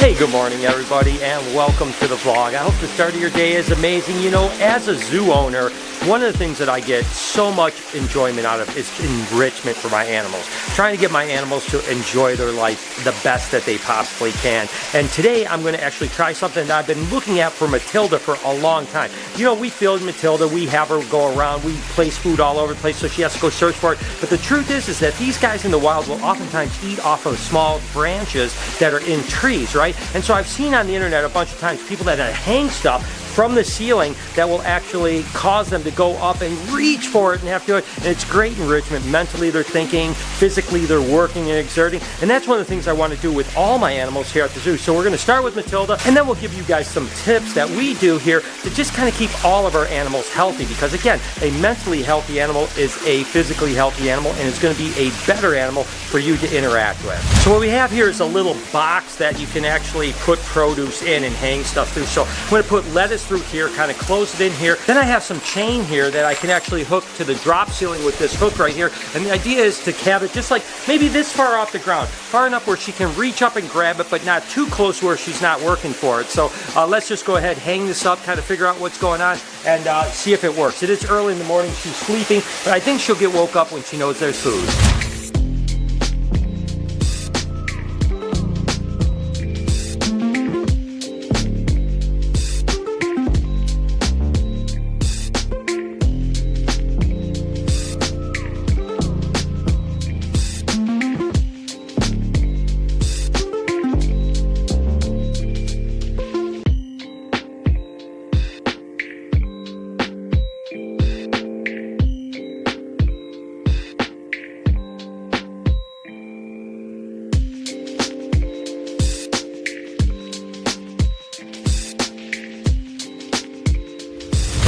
Hey, good morning everybody, and welcome to the vlog. I hope the start of your day is amazing. You know, as a zoo owner, one of the things that I get so much enjoyment out of is enrichment for my animals. Trying to get my animals to enjoy their life the best that they possibly can. And today I'm going to actually try something that I've been looking at for Matilda for a long time. You know, we feed Matilda, we have her go around, we place food all over the place so she has to go search for it. But the truth is that these guys in the wild will oftentimes eat off of small branches that are in trees, right? And so I've seen on the internet a bunch of times people that hang stuff from the ceiling that will actually cause them to go up and reach for it and have to do it. And it's great enrichment. Mentally they're thinking, physically they're working and exerting. And that's one of the things I want to do with all my animals here at the zoo. So we're going to start with Matilda, and then we'll give you guys some tips that we do here to just kind of keep all of our animals healthy. Because again, a mentally healthy animal is a physically healthy animal, and it's going to be a better animal for you to interact with. So what we have here is a little box that you can actually put produce in and hang stuff through. So I'm going to put lettuce through here, kind of close it in here. Then I have some chain here that I can actually hook to the drop ceiling with this hook right here. And the idea is to have it just like maybe this far off the ground, far enough where she can reach up and grab it, but not too close where she's not working for it. So let's just go ahead, hang this up, kind of figure out what's going on, and see if it works. It is early in the morning, she's sleeping, but I think she'll get woke up when she knows there's food.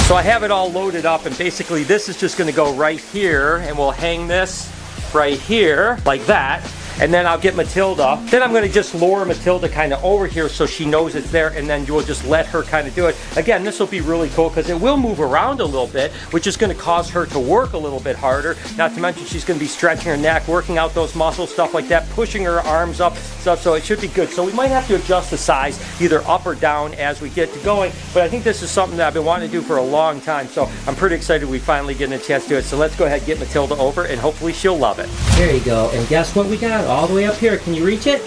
So I have it all loaded up, and basically this is just going to go right here, and we'll hang this right here like that. And then I'll get Matilda. Then I'm going to just lure Matilda kind of over here so she knows it's there, and then you'll just let her kind of do it. Again, this will be really cool because it will move around a little bit, which is going to cause her to work a little bit harder. Not to mention she's going to be stretching her neck, working out those muscles, stuff like that, pushing her arms up, stuff, so it should be good. So we might have to adjust the size either up or down as we get to going, but I think this is something that I've been wanting to do for a long time, so I'm pretty excited we finally get a chance to do it. So let's go ahead and get Matilda over, and hopefully she'll love it. There you go, and guess what we got? All the way up here. Can you reach it?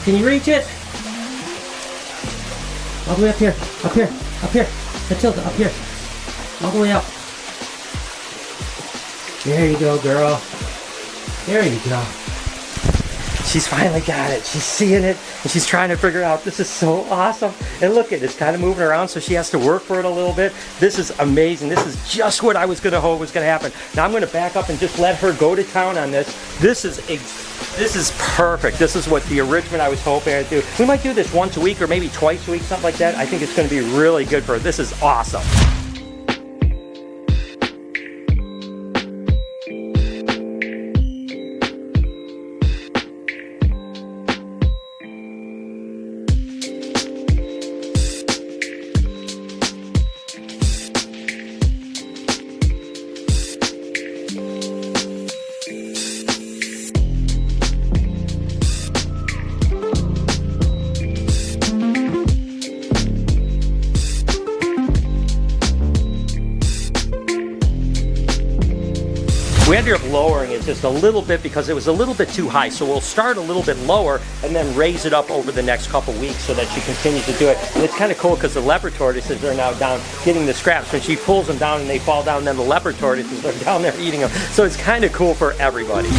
Can you reach it? All the way up here. Up here. Up here. Matilda, up here. All the way up. There you go, girl. There you go. She's finally got it. She's seeing it, and she's trying to figure it out. This is so awesome. And look, it's kind of moving around, so she has to work for it a little bit. This is amazing. This is just what I was going to hope was going to happen. Now I'm going to back up and just let her go to town on this. This is perfect. This is what the enrichment I was hoping I'd do. We might do this once a week or maybe twice a week, something like that. I think it's going to be really good for her. This is awesome. We ended up lowering it just a little bit because it was a little bit too high. So we'll start a little bit lower and then raise it up over the next couple weeks so that she continues to do it. And it's kind of cool because the leopard tortoises are now down getting the scraps. When she pulls them down and they fall down, then the leopard tortoises are down there eating them. So it's kind of cool for everybody.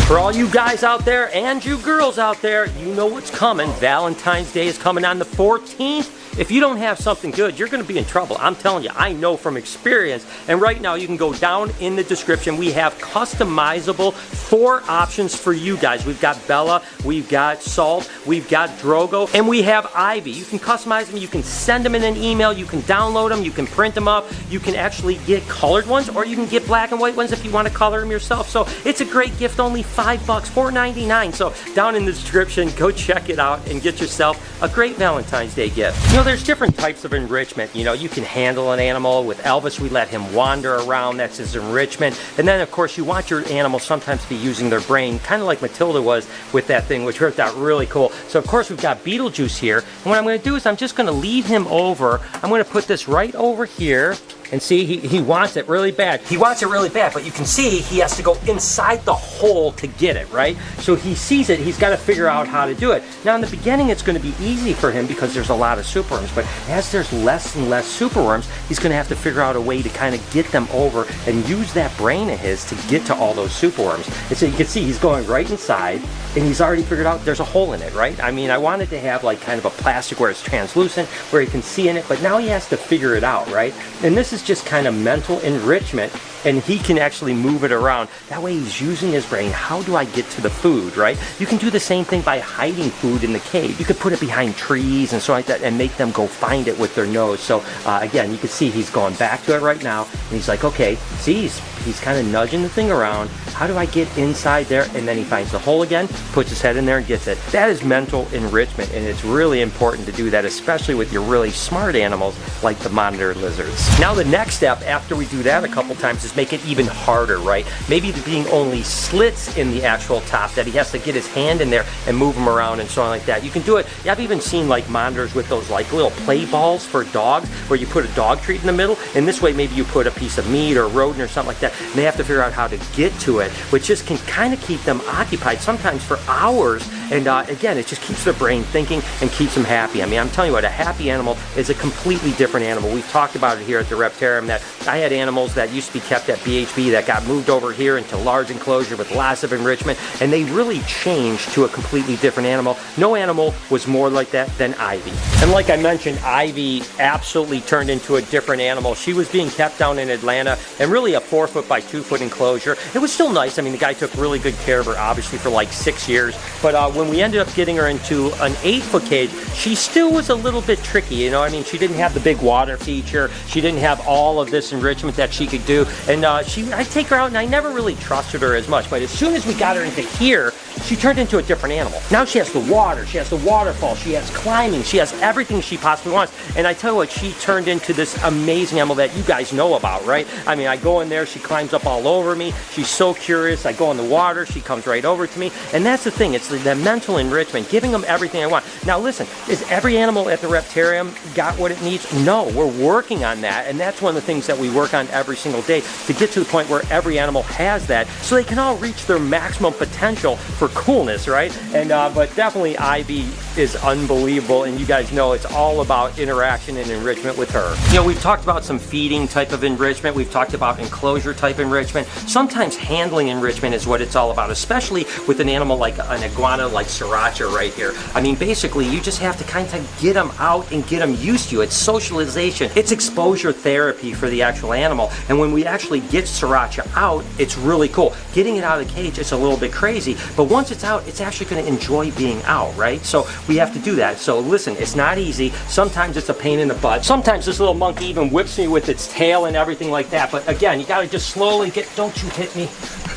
For all you guys out there and you girls out there, you know what's coming. Valentine's Day is coming on the 14th. If you don't have something good, you're going to be in trouble. I'm telling you, I know from experience. And right now, you can go down in the description. We have customizable 4 options for you guys. We've got Bella, we've got Salt, we've got Drogo, and we have Ivy. You can customize them. You can send them in an email. You can download them. You can print them up. You can actually get colored ones, or you can get black and white ones if you want to color them yourself. So it's a great gift, only $5 $5, $4.99. So down in the description, go check it out and get yourself a great Valentine's Day gift. You know, there's different types of enrichment. You know, you can handle an animal. With Elvis, we let him wander around. That's his enrichment. And then, of course, you want your animal sometimes to be using their brain, kind of like Matilda was with that thing, which worked out really cool. So, of course, we've got Beetlejuice here. And what I'm going to do is I'm just going to lead him over. I'm going to put this right over here. And see, he wants it really bad. He wants it really bad, but you can see he has to go inside the hole to get it, right? So he sees it, he's got to figure out how to do it. Now in the beginning it's going to be easy for him because there's a lot of superworms, but as there's less and less superworms, he's going to have to figure out a way to kind of get them over and use that brain of his to get to all those superworms. And so you can see he's going right inside, and he's already figured out there's a hole in it, right? I mean, I wanted to have like kind of a plastic where it's translucent, where he can see in it, but now he has to figure it out, right? And this is just kind of mental enrichment, and he can actually move it around. That way he's using his brain. How do I get to the food, right? You can do the same thing by hiding food in the cave. You could put it behind trees and so like that and make them go find it with their nose. So again, you can see he's going back to it right now, and he's like, okay, see, he's kind of nudging the thing around. How do I get inside there? And then he finds the hole again, puts his head in there and gets it. That is mental enrichment, and it's really important to do that, especially with your really smart animals like the monitor lizards. Now the next step after we do that a couple times is make it even harder, right? Maybe being only slits in the actual top that he has to get his hand in there and move them around and so on like that. You can do it. I've even seen like monitors with those like little play balls for dogs where you put a dog treat in the middle, and this way maybe you put a piece of meat or rodent or something like that, and they have to figure out how to get to it, which just can kind of keep them occupied sometimes for hours. And again, it just keeps their brain thinking and keeps them happy. I mean, I'm telling you what, a happy animal is a completely different animal. We've talked about it here at the Reptarium that I had animals that used to be kept at BHB that got moved over here into large enclosure with lots of enrichment, and they really changed to a completely different animal. No animal was more like that than Ivy. And like I mentioned, Ivy absolutely turned into a different animal. She was being kept down in Atlanta in really a 4-foot by 2-foot enclosure. It was still nice. I mean, the guy took really good care of her, obviously, for like 6 years. But when we ended up getting her into an 8-foot cage, she still was a little bit tricky, you know. I mean, she didn't have the big water feature. She didn't have all of this enrichment that she could do. And I'd take her out, and I never really trusted her as much. But as soon as we got her into here, she turned into a different animal. Now she has the water, she has the waterfall, she has climbing, she has everything she possibly wants. And I tell you what, she turned into this amazing animal that you guys know about, right? I mean, I go in there, she climbs up all over me, she's so curious. I go in the water, she comes right over to me. And that's the thing, it's the mental enrichment, giving them everything I want. Now listen, is every animal at the Reptarium got what it needs? No, we're working on that, and that's one of the things that we work on every single day to get to the point where every animal has that, so they can all reach their maximum potential for coolness, right? And but definitely Ivy is unbelievable, and you guys know it's all about interaction and enrichment with her. You know, we've talked about some feeding type of enrichment, we've talked about enclosure type enrichment. Sometimes handling enrichment is what it's all about, especially with an animal like an iguana like Sriracha right here. I mean, basically you just have to kind of get them out and get them used to you. It's socialization, it's exposure therapy for the actual animal. And when we actually get Sriracha out, it's really cool. Getting it out of the cage, it's a little bit crazy, but once it's out, it's actually going to enjoy being out, right? So we have to do that. So listen, it's not easy. Sometimes it's a pain in the butt. Sometimes this little monkey even whips me with its tail and everything like that. But again, you got to just slowly get, don't you hit me.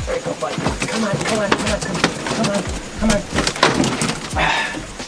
There you go, buddy. Come on, come on, come on, come on, come on.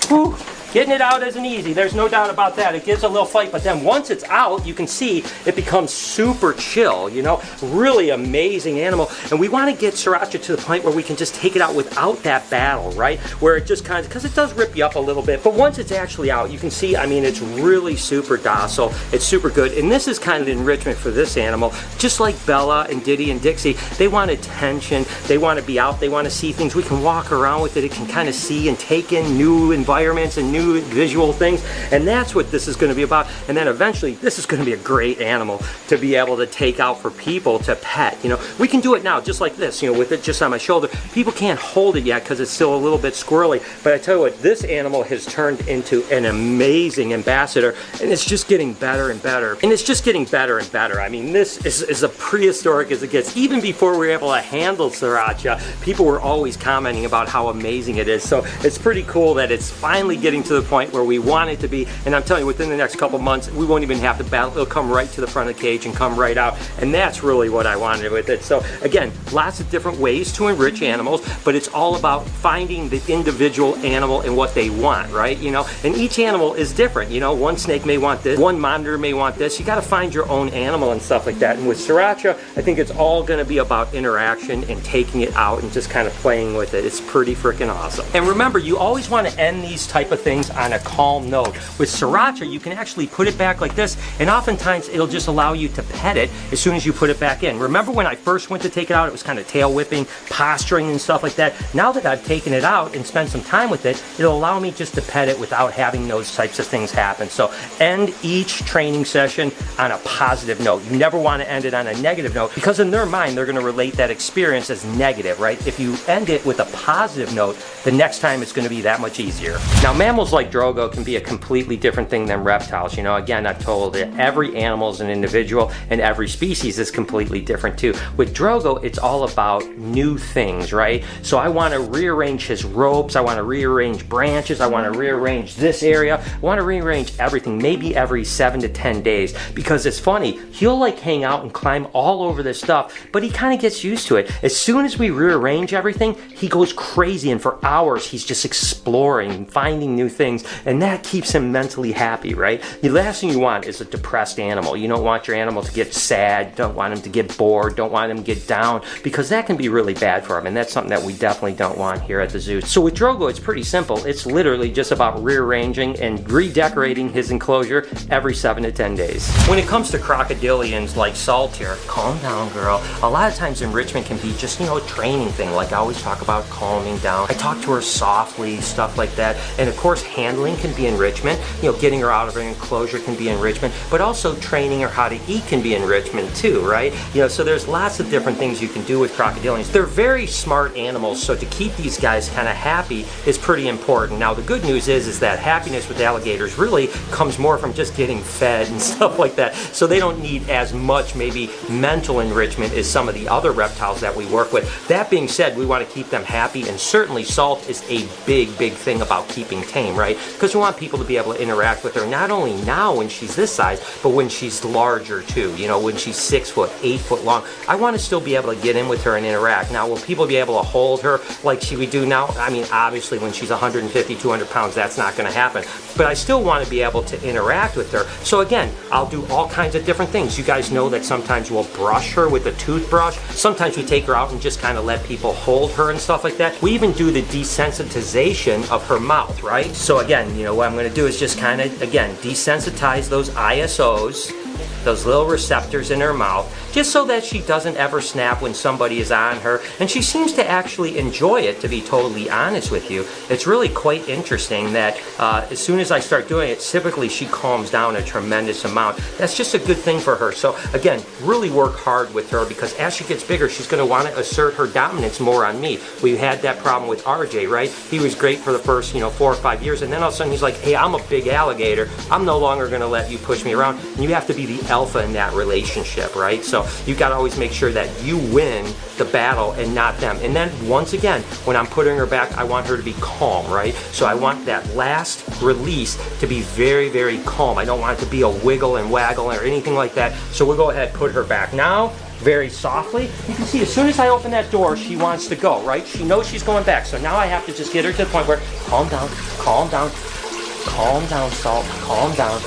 Whew. Getting it out isn't easy, there's no doubt about that. It gives a little fight, but then once it's out, you can see it becomes super chill, you know? Really amazing animal. And we want to get Sriracha to the point where we can just take it out without that battle, right? Where it just kind of, because it does rip you up a little bit, but once it's actually out, you can see, I mean, it's really super docile, it's super good. And this is kind of the enrichment for this animal. Just like Bella and Diddy and Dixie, they want attention, they want to be out, they want to see things. We can walk around with it, it can kind of see and take in new environments and new visual things, and that's what this is going to be about. And then eventually this is going to be a great animal to be able to take out for people to pet. You know, we can do it now just like this, you know, with it just on my shoulder. People can't hold it yet because it's still a little bit squirrely, but I tell you what, this animal has turned into an amazing ambassador, and it's just getting better and better, and it's just getting better and better. I mean, this is as prehistoric as it gets. Even before we were able to handle Sriracha, people were always commenting about how amazing it is. So it's pretty cool that it's finally getting to to the point where we want it to be, and I'm telling you, within the next couple months, we won't even have to battle. It'll come right to the front of the cage and come right out, and that's really what I wanted with it. So again, lots of different ways to enrich animals, but it's all about finding the individual animal and what they want, right? You know, and each animal is different. You know, one snake may want this, one monitor may want this. You got to find your own animal and stuff like that. And with Sriracha, I think it's all going to be about interaction and taking it out and just kind of playing with it. It's pretty freaking awesome. And remember, you always want to end these type of things on a calm note. With Sriracha, you can actually put it back like this, and oftentimes it'll just allow you to pet it as soon as you put it back in. Remember when I first went to take it out, it was kind of tail whipping, posturing and stuff like that. Now that I've taken it out and spent some time with it, it'll allow me just to pet it without having those types of things happen. So end each training session on a positive note. You never want to end it on a negative note, because in their mind, they're going to relate that experience as negative, right? If you end it with a positive note, the next time it's going to be that much easier. Now, mammals like Drogo can be a completely different thing than reptiles. You know, again, I've told that every animal is an individual and every species is completely different too. With Drogo, it's all about new things, right? So I want to rearrange his ropes, I want to rearrange branches, I want to rearrange this area, I want to rearrange everything, maybe every 7 to 10 days, because it's funny, he'll like hang out and climb all over this stuff, but he kind of gets used to it. As soon as we rearrange everything, he goes crazy, and for hours he's just exploring and finding new things, and that keeps him mentally happy, right? The last thing you want is a depressed animal. You don't want your animal to get sad, don't want him to get bored, don't want him to get down, because that can be really bad for him, and that's something that we definitely don't want here at the zoo. So with Drogo, it's pretty simple. It's literally just about rearranging and redecorating his enclosure every 7 to 10 days. When it comes to crocodilians like Salt here, calm down, girl. A lot of times enrichment can be just, you know, a training thing. Like I always talk about calming down. I talk to her softly, stuff like that. And of course, handling can be enrichment. You know, getting her out of her enclosure can be enrichment, but also training her how to eat can be enrichment too, right? You know, so there's lots of different things you can do with crocodilians. They're very smart animals, so to keep these guys kind of happy is pretty important. Now, the good news is that happiness with alligators really comes more from just getting fed and stuff like that. So they don't need as much maybe mental enrichment as some of the other reptiles that we work with. That being said, we want to keep them happy, and certainly Salt is a big thing about keeping tame, right? Because we want people to be able to interact with her not only now when she's this size, but when she's larger too. You know, when she's 6 foot, 8 foot long. I want to still be able to get in with her and interact. Now, will people be able to hold her like we do now? I mean, obviously when she's 150, 200 pounds, that's not going to happen. But I still want to be able to interact with her. So again, I'll do all kinds of different things. You guys know that sometimes we'll brush her with a toothbrush. Sometimes we take her out and just kind of let people hold her and stuff like that. We even do the desensitization of her mouth, right? So again, you know, what I'm going to do is just kind of, again, desensitize those ISOs, those little receptors in her mouth, just so that she doesn't ever snap when somebody is on her. And she seems to actually enjoy it, to be totally honest with you. It's really quite interesting that as soon as I start doing it, typically she calms down a tremendous amount. That's just a good thing for her. So again, really work hard with her, because as she gets bigger, she's going to want to assert her dominance more on me. We had that problem with RJ, right? He was great for the first, you know, 4 or 5 years, and then all of a sudden he's like, hey, I'm a big alligator. I'm no longer going to let you push me around. And you have to be the alpha in that relationship, right? So you got to always make sure that you win the battle and not them. And then once again, when I'm putting her back, I want her to be calm, right? So I want that last release to be very calm. I don't want it to be a wiggle and waggle or anything like that. So we'll go ahead and put her back now, very softly. You can see as soon as I open that door, she wants to go, right? She knows she's going back. So now I have to just get her to the point where, calm down, Salt, calm down.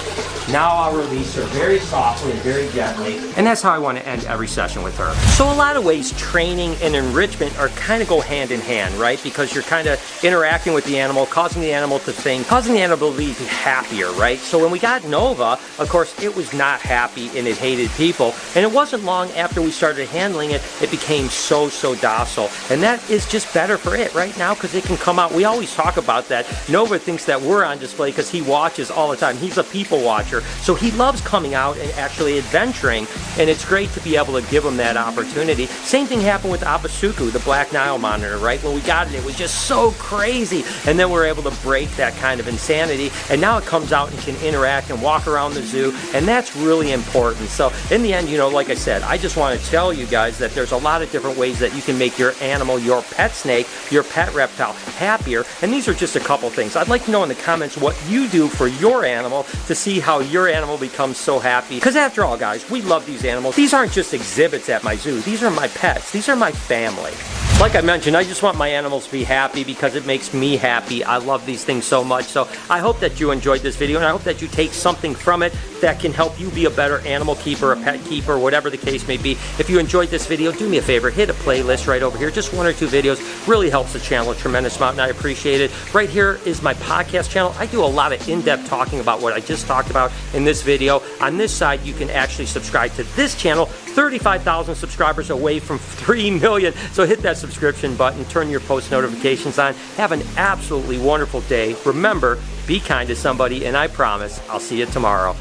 Now I'll release her very softly and very gently. And that's how I want to end every session with her. So a lot of ways, training and enrichment are kind of go hand in hand, right? Because you're kind of interacting with the animal, causing the animal to think, causing the animal to be happier, right? So when we got Nova, of course, it was not happy and it hated people. And it wasn't long after we started handling it, it became so docile. And that is just better for it right now, because it can come out. We always talk about that. Nova thinks that we're on display because he watches all the time. He's a people watcher. So he loves coming out and actually adventuring, and it's great to be able to give him that opportunity. Same thing happened with Abasuku, the Black Nile monitor, right? When we got it, it was just so crazy, and then we're able to break that kind of insanity, and now it comes out and can interact and walk around the zoo, and that's really important. So in the end, you know, like I said, I just want to tell you guys that there's a lot of different ways that you can make your animal, your pet snake, your pet reptile happier, and these are just a couple things. I'd like to know in the comments what what you do for your animal to see how your animal becomes so happy. Because after all, guys, we love these animals. These aren't just exhibits at my zoo. These are my pets. These are my family. Like I mentioned, I just want my animals to be happy because it makes me happy. I love these things so much. So I hope that you enjoyed this video, and I hope that you take something from it that can help you be a better animal keeper, a pet keeper, whatever the case may be. If you enjoyed this video, do me a favor, hit a playlist right over here. Just 1 or 2 videos really helps the channel a tremendous amount, and I appreciate it. Right here is my podcast channel. I do a lot of in-depth talking about what I just talked about in this video. On this side, you can actually subscribe to this channel. 35,000 subscribers away from 3 million. So hit that subscription button, turn your post notifications on. Have an absolutely wonderful day. Remember, be kind to somebody, and I promise I'll see you tomorrow.